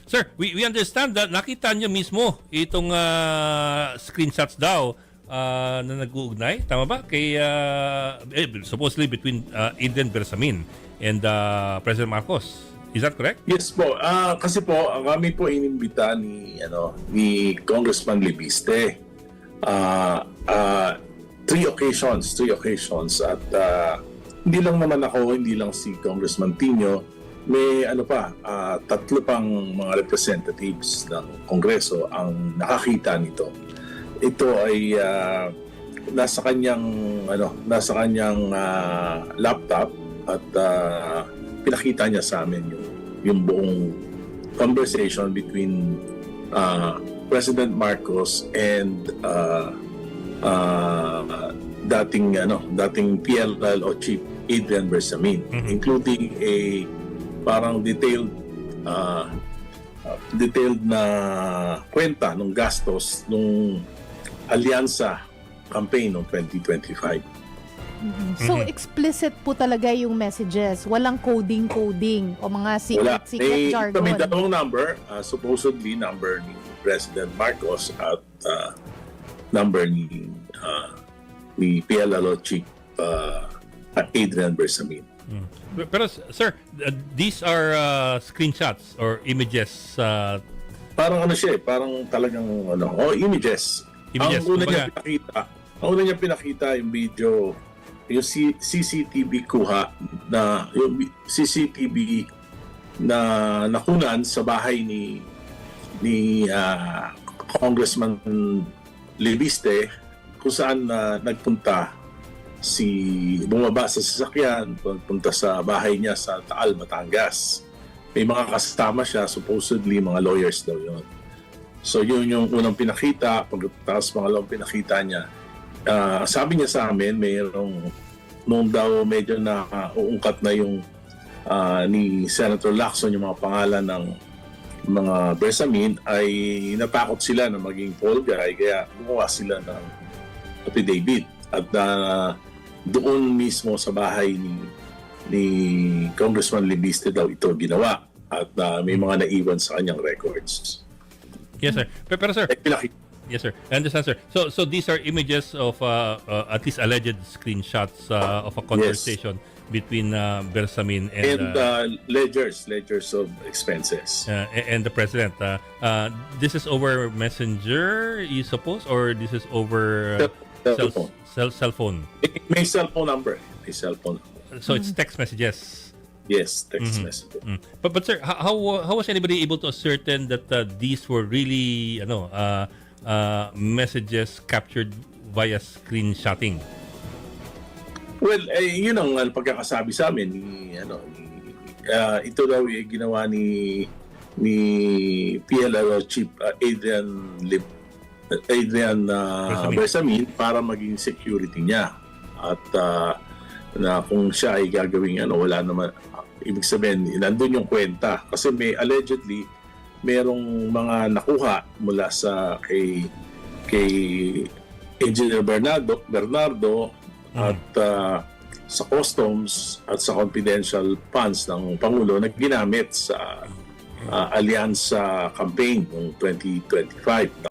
Sir, we understand that nakita nyo mismo itong screenshots daw na nag-uugnay, tama ba? Kay, supposedly between Adrian Bersamin and President Marcos. Is that correct? Yes po. Kasi po, kami po inimbita ni Congressman Libiste. Three occasions at hindi lang naman ako, hindi lang si Congressman Tino, may tatlo pang mga representatives ng Kongreso ang nakakita nito. Ito ay nasa kanyang laptop at pinakita niya sa amin yung buong conversation between President Marcos and dating PLLO Chief Adrian Bersamin, including a parang detailed na kwenta ng gastos ng alyansa campaign noong 2025. So explicit po talaga yung messages, walang coding o mga secret jargon. May dalawang number, supposedly number ni President Marcos at number ni PLLO Chief Adrian Bersamin. Pero sir, these are screenshots or images. Parang parang talagang images. Ang una niya pinakita yung video, yung CCTV kuha yung CCTV na nakunan sa bahay ni Congressman Libiste, kung saan bumaba sa sasakyan, punta sa bahay niya sa Taal, Batangas. May mga kasama siya, supposedly mga lawyers daw yun. So yun yung unang pinakita. Pagkatapos pangalawang pinakita niya, sabi niya sa amin, nung daw medyo na uungkat na yung ni Senator Lacson yung mga pangalan ng mga Bersamin, ay natakot sila na maging fall guy, kaya gumawa sila ng affidavit. At doon mismo sa bahay ni Congressman Libiste daw ito ginawa. At may mga naiwan sa kanyang records. Yes, sir. Pero sir, yes, sir. I understand, sir. So these are images of at least alleged screenshots of a conversation between Bersamin and ledgers of expenses. And the president. This is over Messenger, you suppose, or this is over cell phone? May cell phone number. So it's text messages. Yes, text message. But sir, how was anybody able to ascertain that these were really messages captured via screenshotting? Well, yun ang pagkakasabi sa amin ito daw yung ginawa ni PLLO Chief Adrian Bersamin para maging security niya. At na kung siya ay gagawin wala naman, ibig sabihin nandun yung kwenta, kasi may allegedly merong mga nakuha mula sa kay Engineer Bernardo at sa customs at sa confidential funds ng Pangulo na ginamit sa alyansa campaign noong 2025.